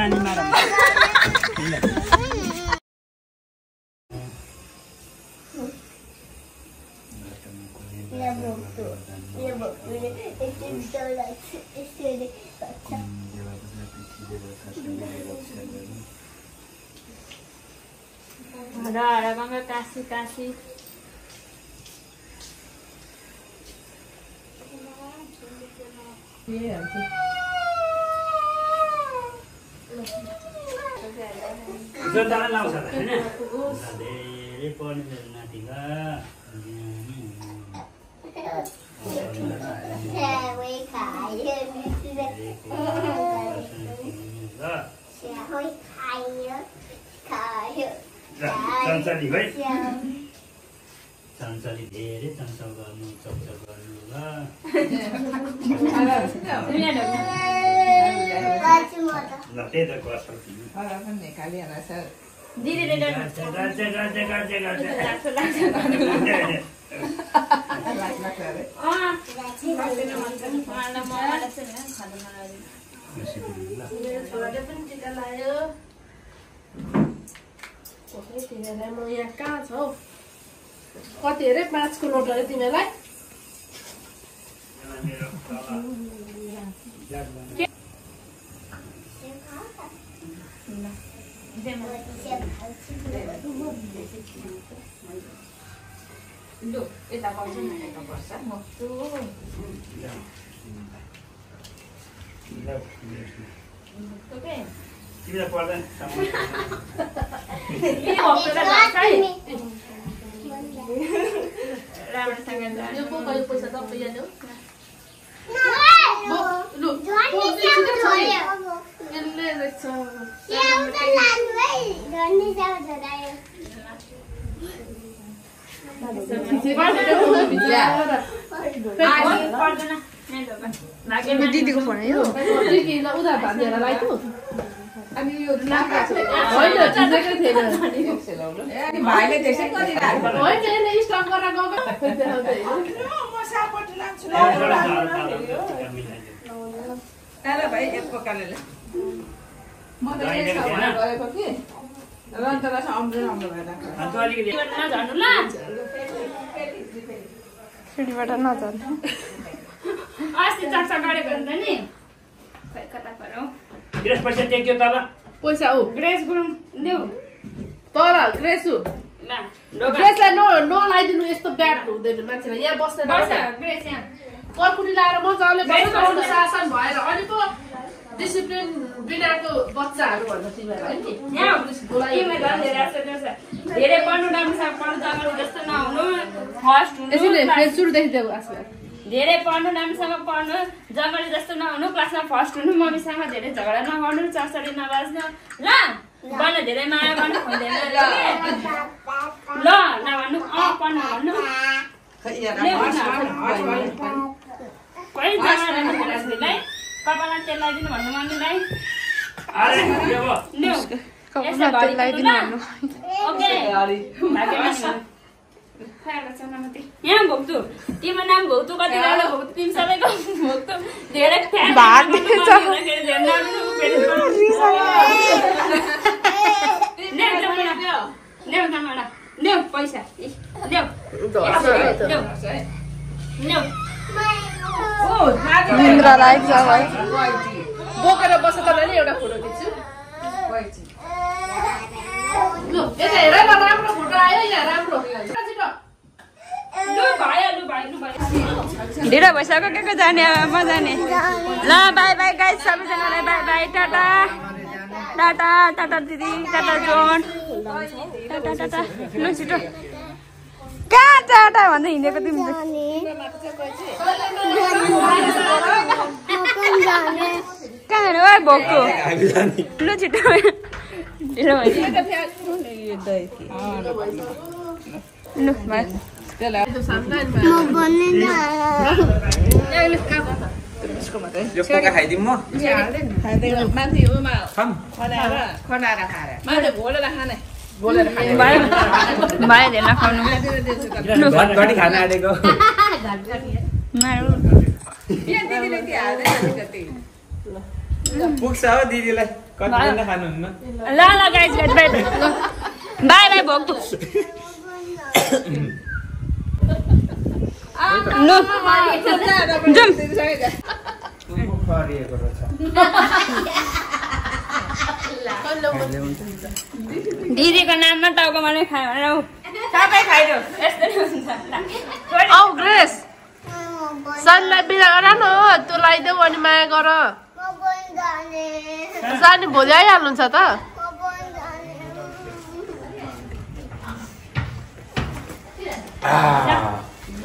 सानी मारा काशी काशी जनतालाई लाउँछ हैन धेरै पढ्ने नातिगा चञ्चली है चञ्चली धेरै चञ्चल गर्नु चपचप गर्नु ल त्यही त गर्छ दिदीले यहाँ कहाँ छ हौ कति अरे 5 को नोट अरे तिमीलाई लु यता पर्छ न यता पर्छ मस्तो ओके तिमीलाई पर्दैन राम्रोसँग यो बोकायो पैसा त यहाँ लु यसले रहेछ दिदीको फोन हो उधार भाँदेर लगाइदिनु अनि यो होइन चिनेकै थिएन भाइले त्यसै गरिरहेको होइन यसले स्टक गरेर ल भाइ एक प्रकारले म त गएको कि रन्तरा चाहिँ अम्लो अम्लो भएर सिडीबाट नजानु अस्ति चर्चा गरेको नि त नि खै कता पर्यो ग्रेस पैसा टेक्यो तल पैसा हो ग्रेस गुरुङ देऊ तर ग्रेसु ग्रेसलाई नलाइदिनु यस्तो ब्याड हुँदैन मान्छेलाई यहाँ बस्ने ग्रेस यहाँ कर्कुली लाएर मजाले बस्नु शासन भएर अनि पो डिसिप्लिन बिनाको बच्चाहरू भन्छ तिमीहरूलाई धेरै पढ्नु राम्रोसँग पढ्नु जङ्गल जस्तो नहुनु फर्स्ट हुनु सुरुदेखि देऊ आसमा धेरै पढ्नु राम्रोसँग पढ्नु जङ्गल जस्तो नहुनु क्लासमा फर्स्ट हुनु मम्मीसँग धेरै झगडा नगर्नु चर्चरी नबाज्नु ल बन्न धेरै माया गर्नु खोज्दैन ल नभन्नु पढ्नु भन्नु कहिले जग्गालाई कपालमा तेल लगाइदिनु भन्नु मम्मीलाई कपालमा तेल लगाइदिनु भन्नु ओके यहाँ भोक्तु तिम्रो नाम भोक्तु कति बेला भोक्तु तिमी सबैको भोक्तु धेरै ल्याउ पैसा ल्याउ निन्द्रा लागेको छ भाइ बोकेर बस्छ तपाईँले एउटा फोटो खिच्छु लु यता हेर न राम्रो फोटो आयो यहाँ राम्रो ढिलो भइसक्यो के जाने अब म जाने ल बाई बाई गाइस सबैजनालाई बाई बाई टाटा टाटा टाटा दिदी टाटा जोन टाटा टाटा ल छिटो कहाँ टाटा भन्दै हिँडेको तिमी कहाँ हो भोकको ल छिटो ढिलो यो कोका खाइदिउँ म माथि उमा खनाएर खाएर माथि घोलेर खाने भाइ धेर नखाउनु घटघटी खान आँटेको पुग्छ हो दिदीलाई कति खानुहुन्न ल ल guys bye bye bye bye भोग्दु नो जुम गरिएको रहेछ दिदीको नाममा टाउको माने खायो सबै खाइदियो यस्तै हुन्छ औ ग्रेस सनलाई बिदा गर न तँ लगाइदेऊ अनि माया गर जाने भोलि आइहाल्नुहुन्छ त ल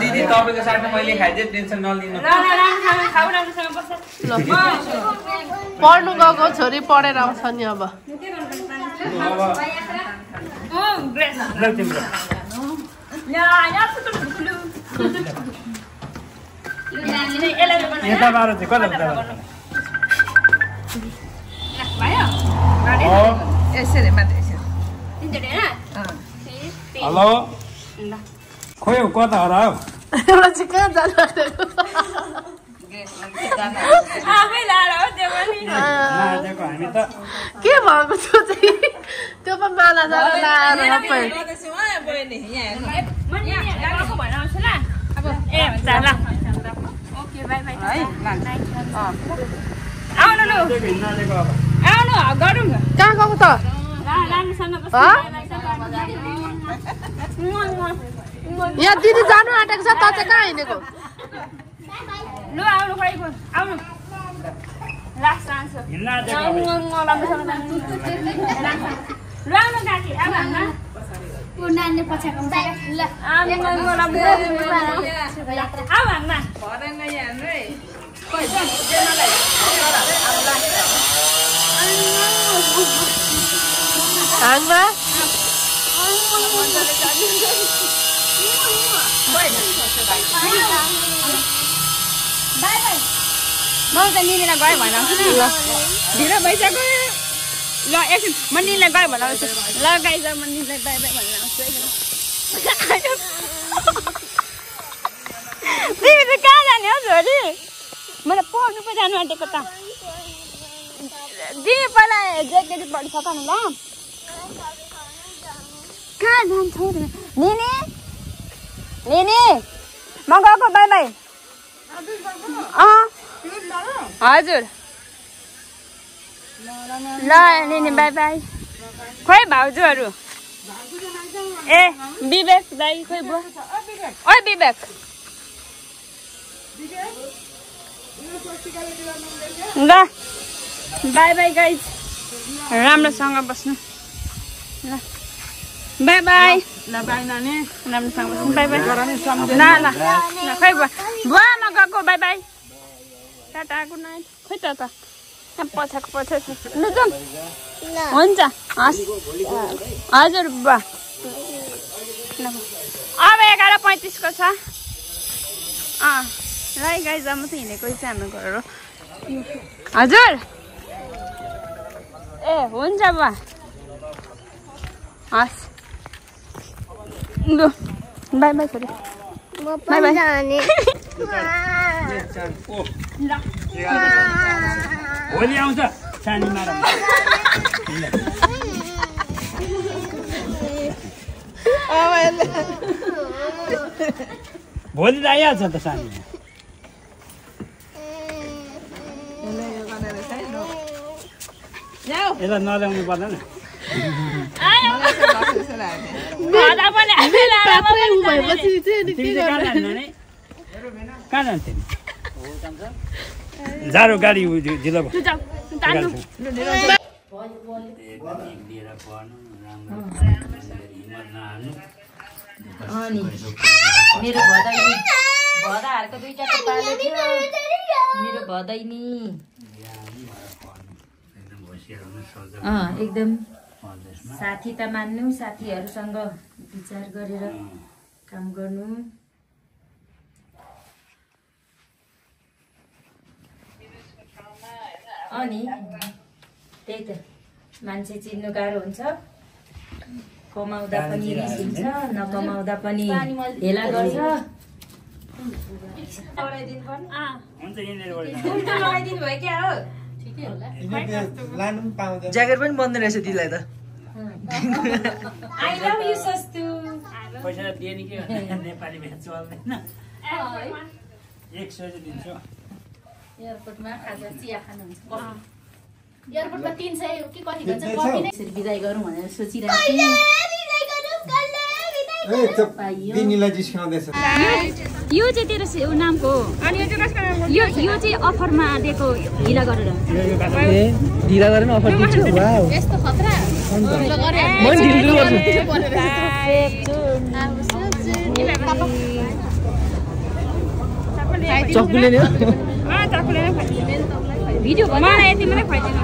दिदी तपाईँको साथमा मैले खाइदिएँ टेन्सन नलिनु पढ्नु गएको छोरी पढेर आउँछ नि अब यसरी मात्रै हेलो खोइ कता हरा हौ एउटा चाहिँ कहाँ जानु आफै लाएर हो त्यो पनि नआएको हामी त के भएको त्यो चाहिँ त्यो पनि माला जानु लाएर सबै गएको भएर आउँछु ल ए हुन्छ ल ओके बाई बाई आउनु लु नआएको अब आउनु गरौँ कहाँ गएको त राम्रोसँग यहाँ दिदी जानु आँटेको छ त चाहिँ कहाँ हिँडेको लु आउनु खै आउनु लास्ट चान्स हो हिँड्न आँटेको अब राम्रोसँग लु आउनु काकी अब हाम्रा नानीले पछाएको हुन्छ ल अब हाम्रा हाङमा म त निनीलाई गयो भने आउँछु नि ल ढिलो भइसक्यो ल एकछिन म निनीलाई गयो भने आउँछु ल गाइज म निनीलाई बाई बाई भनेर आउँछु तिमी चाहिँ कहाँ जाने हो छोरी मलाई पढ्नु पो जानु आँटेको त दिदी पहिला जेकेटी पढिसक न ल कहाँ जान्छौ निनी निनी म गएको बाई बाई हजुर ल निनी बाई बाई खोइ भाउजूहरू ए विवेक दाइ खोइ बुवा ओ विवेक ल बाई बाई गाइज राम्रोसँग बस्नु ल बाई बाई ल बाई नानी राम्रोसँग बस्नु बाई बाई ल ल खोइ बुवा बुवा म गएको by by tata good night खोइ त पछाएको पछाएको ल जाउँ हुन्छ हस् हजुर बुवा अब 11:35 को छ ल गाइज म त हिँडेको चाहिँ हाम्रो घर हो हजुर ए हुन्छ बुवा हस् लु बाई बाई छोरी बाई बाई भोलि आउँछ सानी मारा भोलि त आइहाल्छ त सानी यसलाई नल्याउनु पर्दैन कहाँ जान्छ जाडो गाडी ढिलो भयो मेरो भदाहरूको दुईटा त पाले थियो मेरो भदैनी एकदम साथी त मान्नु साथीहरूसँग विचार गरेर काम गर्नु अनि त्यही त मान्छे चिन्नु गाह्रो हुन्छ कमाउँदा पनि रिसिन्छ नकमाउँदा पनि हेला गर्छ हुन्छ यिनीहरू लगाइदिनु भयो क्या हो ज्याकेट पनि बन्दैन रहेछ दिदीलाई त आई लभ यु सस्तु पैसा दिए नि के नेपालीमा चल्दैन 100 चाहिँ दिन्छु एयरपोर्टमा खाजा चिया खानुहुन्छ एयरपोर्टमा 300 के कति भन्छ कफी नै यसरी बिदाई गरौँ भनेर सोचिरहेको थिएँ दिनीलाई जिस्काउँदैछ यो चाहिँ तेरो नामको हो अनि यो चाहिँ कसको नामको यो चाहिँ अफरमा दिएको ढिला गरेर ए ढिला गरेर अफर दिन्छु वाउ यस्तो खतरा म ढिलो गर्छु चक्कुले नि चक्कुले नै भिडियो मलाई यति मात्रै खुवाइदिनु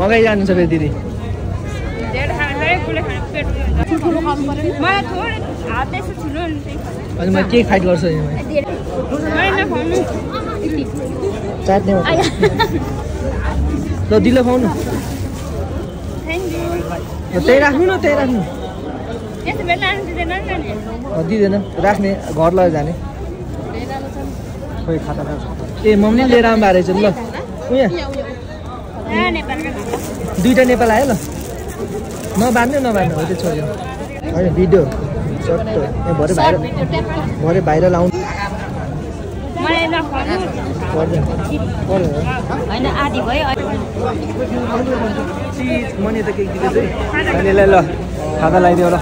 अगाडि जानु छ दिदी मलाई थोरै हात यसो ठुलो अनि म केक फाइट गर्छु नि चाट्ने ल दिलो खुवाउनु त्यही राख्नु न त्यही राख्नु दिँदैन राख्ने घर लगेर जाने खोइ खाता ए मम्मीले लिएर आउनु भएको रहेछ ल उयो दुईटा नेपाल आयो ल नबान्ने हो त्यो छोड्यो होइन भिडियो चट्टो भरे भाइरल आउनु होइन आधी भयो मनी त केक दिँदैछु नानीलाई ल खाना लगाइदियो ल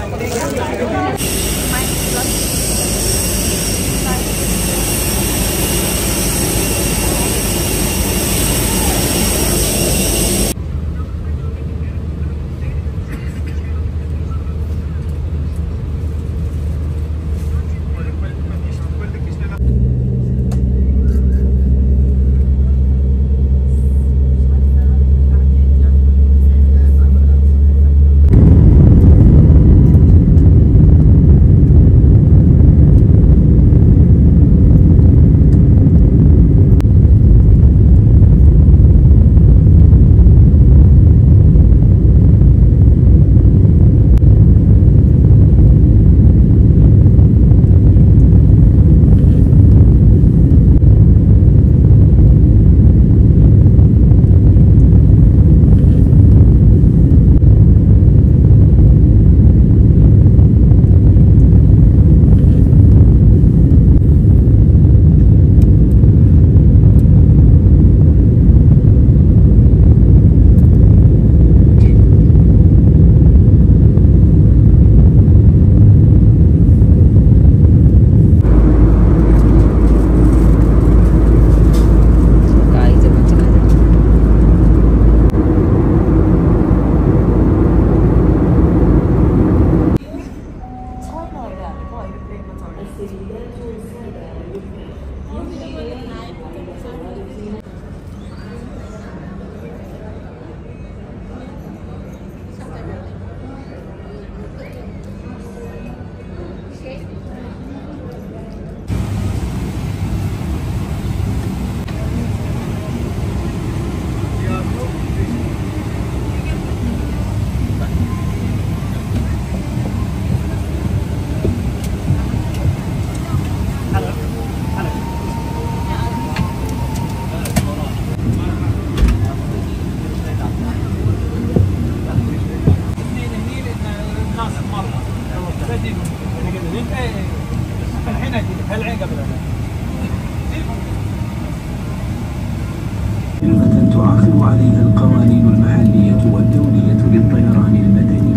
تعاقب عليها القوانين المحلية والدولية للطيران المدني.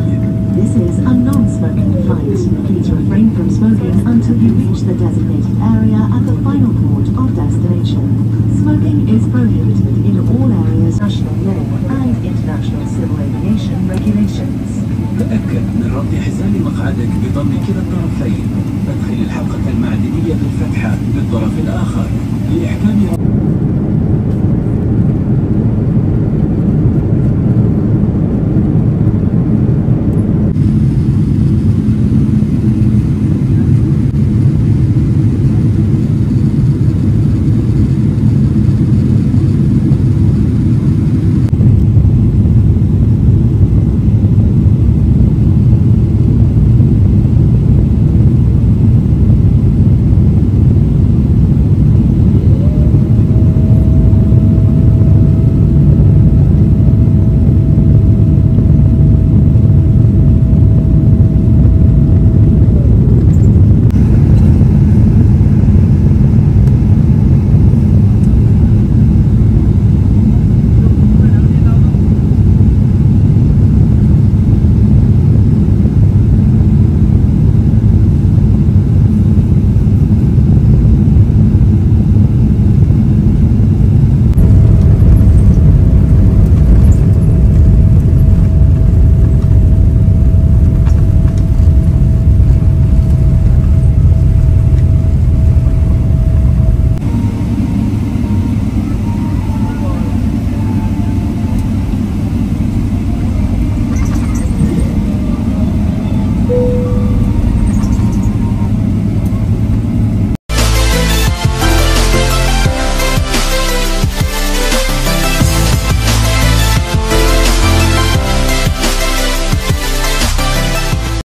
This is a non-smoking flight. Please refrain from smoking until you reach the designated area at the final port of destination. Smoking is prohibited in all areas of national law and international civil aviation regulations. تأكد من ربط حزام مقعدك بضم كلا الطرفين. ادخل الحلقة المعدنية بالفتحة بالطرف الآخر لإحكام